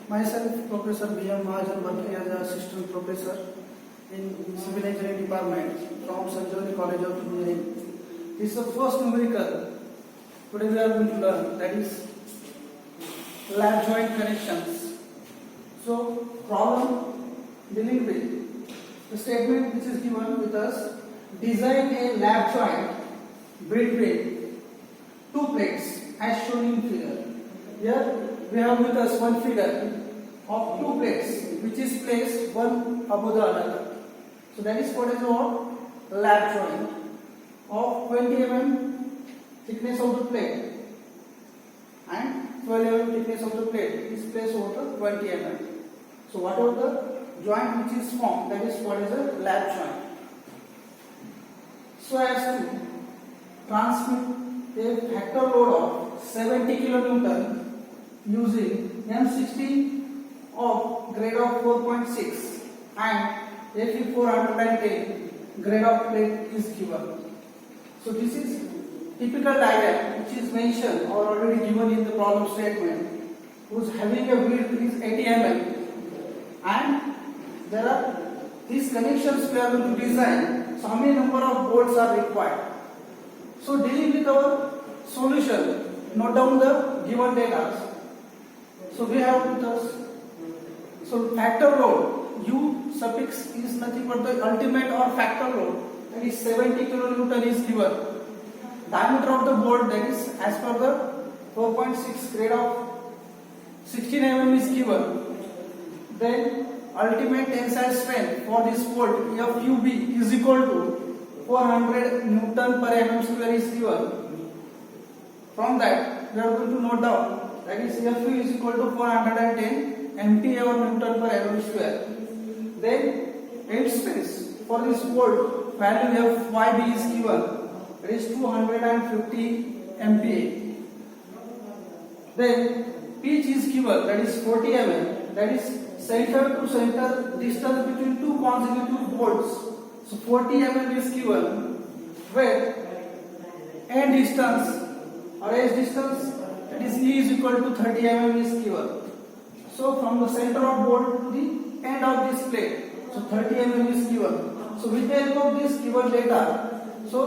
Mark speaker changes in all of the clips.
Speaker 1: Myself, Professor B.M. Mahajan, working as an assistant professor in Civil Engineering Department from Sanjivani College of Engineering. This is the first numerical. Today we are going to learn, that is lap joint connections. So, problem dealing with the statement which is given with us: design a lap joint between two plates as shown in figure. Here we have with us one figure of two plates which is placed one above the other. So that is what is called lap joint of 20 mm thickness of the plate and 12 mm thickness of the plate is placed over the 20 mm. So whatever the joint which is formed, that is what is a lap joint. So as to transmit a factor load of 70 kN using M60 of grade of 4.6 and Fe410 grade of plate is given. So this is typical diagram which is mentioned or already given in the problem statement, whose having a width is 80 mm, and there are these connections we are going to design. So how many number of bolts are required? So dealing with our solution, note down the given data. So we have with us, so factor load, U suffix is nothing but the ultimate or factor load, that is 70 kN is given. Diameter of the bolt, that is as per the 4.6 grade of 16 mm is given. Then ultimate tensile strength for this bolt FUB is equal to 400 Newton per mm square is given. From that we are going to note down, that is Fu is equal to 410 MPa or Newton per mm square. Then end stress for this bolt value Fyb is given, that is 250 MPa. Then pitch is given, that is 40 mm, that is center to center distance between two consecutive bolts. So 40 mm is given, where end distance or edge distance, that is E is equal to 30 mm is given. So from the center of bolt to the end of this plate, so 30 mm is given. So with the help of this given data, so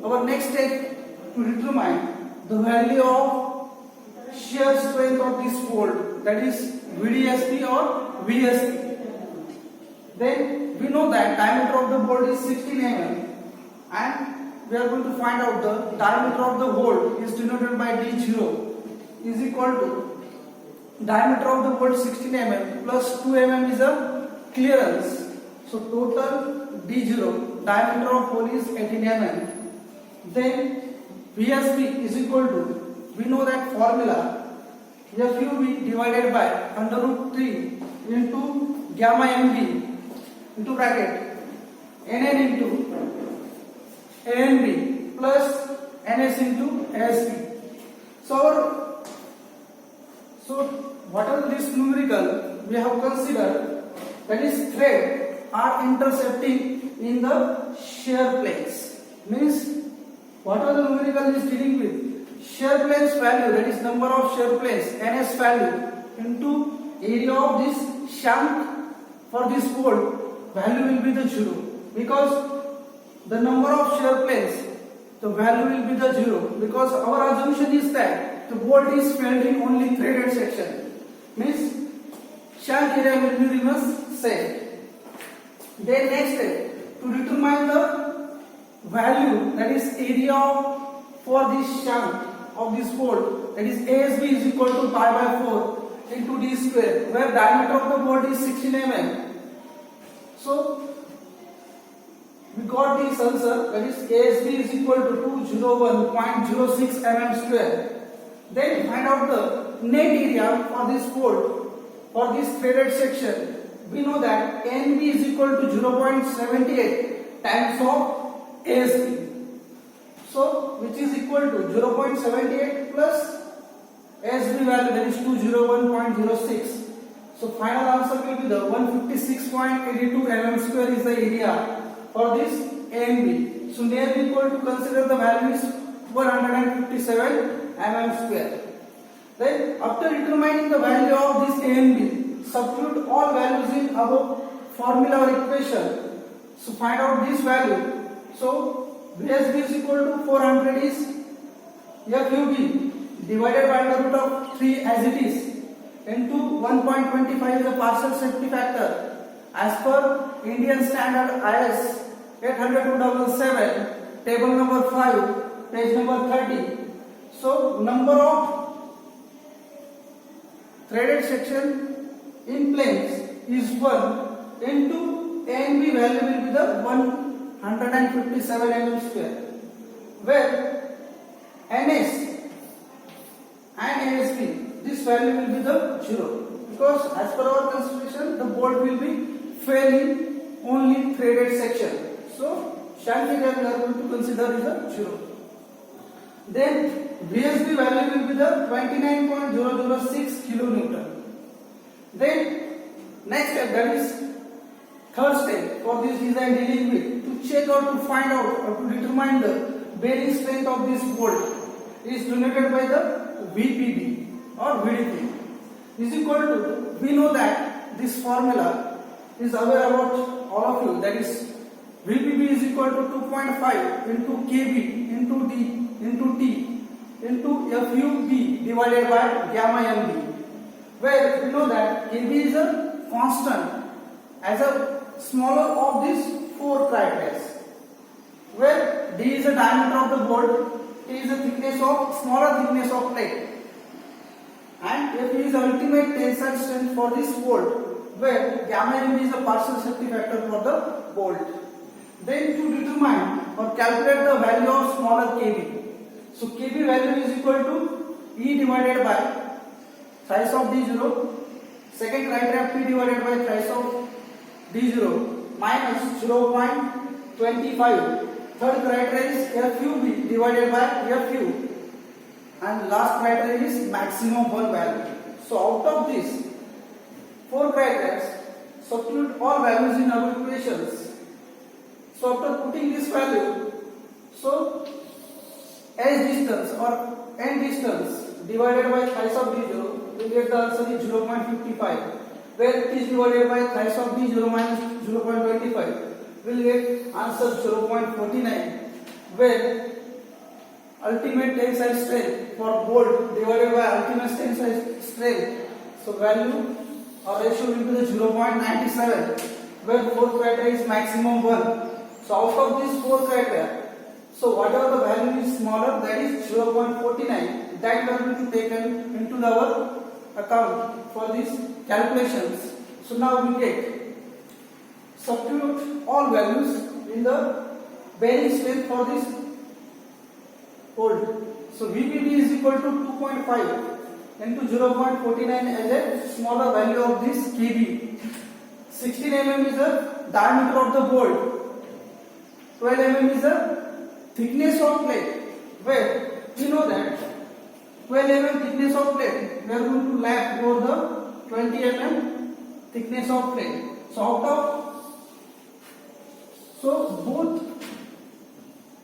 Speaker 1: our next step to determine the value of shear strength of this bolt, that is VDSP or VSP. Then we know that diameter of the bolt is 16 mm, and we are going to find out the diameter of the bolt is denoted by D0 is equal to diameter of the bolt 16 mm plus 2 mm is a clearance. So total D0, diameter of hole is 18 mm. Then VSP is equal to, we know that formula, FUB divided by under root 3 into gamma MB into bracket NN into ANB plus NS into ASB. So what are this numerical we have considered, that is thread are intercepting in the shear planes. Means what are the numerical is dealing with? Shear planes value, that is number of shear planes, NS value into area of this shank for this bolt, value will be the 0, because the number of shear planes, the value will be the 0, because our assumption is that the bolt is filled in only threaded section, means shank area will be remains same. Then next step, to determine the value, that is area for this shank of this bolt, that is ASB is equal to pi by 4 into d square, where diameter of the bolt is 16 mm. So we got this answer, that is ASB is equal to 201.06 mm square. Then find out the net area for this bolt for this threaded section. We know that NB is equal to 0.78 times of ASB. So which is equal to 0.78 plus ASB value, that is 201.06. So final answer will be the 156.82 mm square is the area for this ANB. So near equal to consider the value is 157 mm square. Then after determining the value of this A and B. Substitute all values in above formula or equation. So find out this value. So VSB is equal to 400 is FUB divided by under root of 3 as it is into 1.25 is a partial safety factor as per Indian Standard IS 800-2007, table number 5, page number 30. So number of threaded section in planes is 1 into A and B value will be the 157 mm square, where NS and ASB this value will be the 0, because as per our consideration the bolt will be failing only threaded section. So shunt figure we are going to consider is a 0. Then VSB value will be the 29.006 kilonewton. Then next step, that is third step for this design dealing with, to check or to find out or to determine the bearing strength of this bolt is denoted by the VPB or VDP is equal to, we know that this formula is aware about all of you, that is VPB is equal to 2.5 into KB into D into T into FUB divided by gamma MB, where we know that KB is a constant as a smaller of these 4 criteria, where D is the diameter of the bolt, T is the thickness of smaller thickness of plate, and F is the ultimate tensile strength for this bolt, where gamma MB is the partial safety factor for the bolt. Then to determine or calculate the value of smaller KB. So KB value is equal to E divided by thrice of D0, second criteria P divided by thrice of D0 minus 0.25, third criteria is FUB divided by FU, and last criteria is maximum 1 value. So out of these 4 criteria, substitute all values in our equations. So after putting this value, so S distance or N distance divided by thrice of D0, we get the answer is 0.55, where it is divided by thrice of D0 minus 0.25, we will get answer 0.49, where ultimate tensile strength for bolt divided by ultimate tensile strength, so value or ratio will be the 0.97, where 4th criteria is maximum 1. So out of these 4 criteria, so whatever the value is smaller, that is 0.49, that we are going to take into our account for these calculations. So now we get, substitute all values in the bearing strength for this bolt. So VPB is equal to 2.5 into 0.49 as a smaller value of this KB. 16 mm is the diameter of the bolt. 12 mm is the thickness of plate, where we know that 12 mm thickness of plate, we are going to lap over the 20 mm thickness of plate. So out of, so both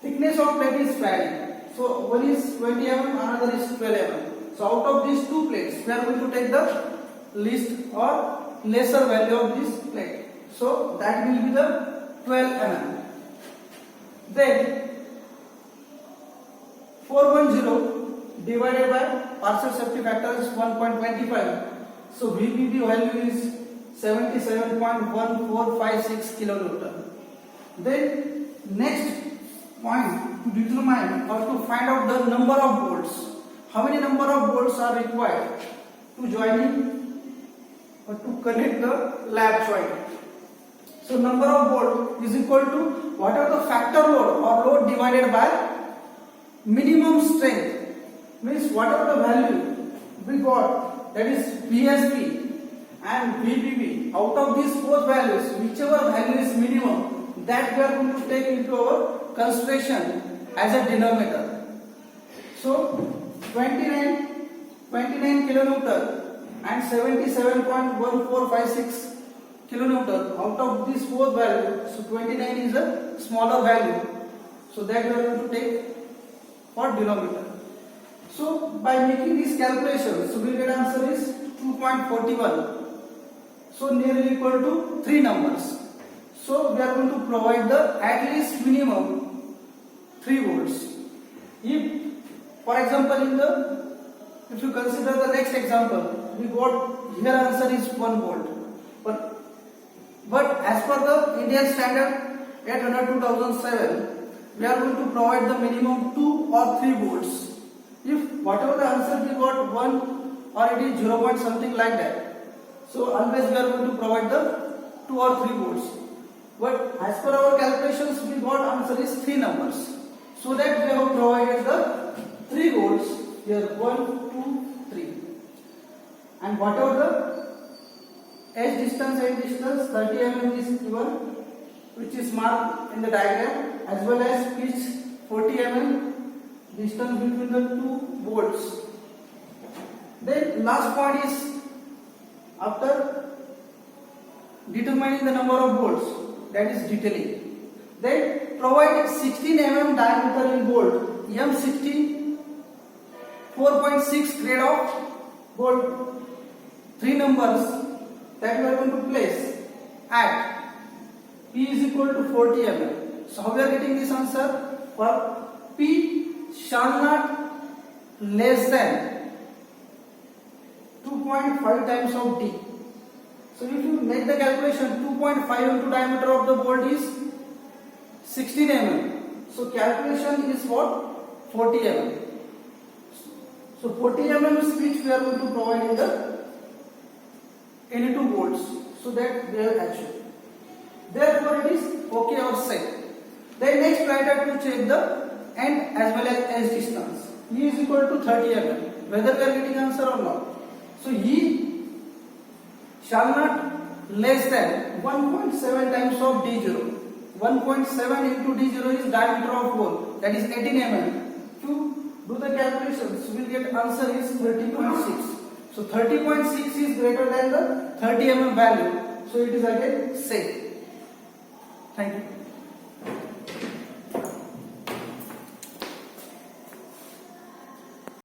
Speaker 1: thickness of plate is varying. So one is 20 mm, another is 12 mm. So out of these 2 plates, we are going to take the least or lesser value of this plate. So that will be the 12 mm. Then 410 divided by partial safety factor is 1.25. So VPB value is 77.1456 kilonewton. Then next point, to determine or to find out the number of bolts. How many number of bolts are required to join in or to connect the lap joint? So number of bolt is equal to whatever the factor load or load divided by minimum strength, means whatever the value we got, that is VSB and VPB, out of these both values, whichever value is minimum, that we are going to take into our consideration as a denominator. So 29 kilonewton and 77.1456 kilonewton, out of these both values, so 29 is a smaller value, so that we are going to take for denominator. So by making these calculations, so we get answer is 2.41. So nearly equal to 3 numbers. So we are going to provide the at least minimum 3 volts. If, for example, if you consider the next example, we got here answer is 1 volt. But as per the Indian standard 800/2007, we are going to provide the minimum 2 or 3 volts. If whatever the answer we got 1 or it is 0 point something like that, so always we are going to provide the 2 or 3 volts. But as per our calculations, we got answer is 3 numbers. So that we have provided the 3 volts here, 1, 2, 3. And whatever the edge distance, 30 mm is given, which is marked in the diagram, as well as pitch 40 mm distance between the 2 bolts. Then last point is, after determining the number of bolts, that is detailing. Then provide 16 mm diameter in bolt, M60 4.6 grade of bolt, 3 numbers that we are going to place at P is equal to 40 mm. So how we are getting this answer? For P shall not less than 2.5 times of D. So if you make the calculation, 2.5 into diameter of the bolt is 16 mm. So calculation is what? 40 mm. So 40 mm switch we are going to provide in the any 2 volts, so that we have achieved. Therefore it is okay or safe. Then next try to check the end as well as edge distance. E is equal to 30 mm. Whether we are getting answer or not. So E shall not less than 1.7 times of D0. 1.7 into D0 is diameter of hole, that is 18 mm. To do the calculations, we will get answer is 30.6. So 30.6 is greater than the 30 mm value. So it is again safe. Thank you.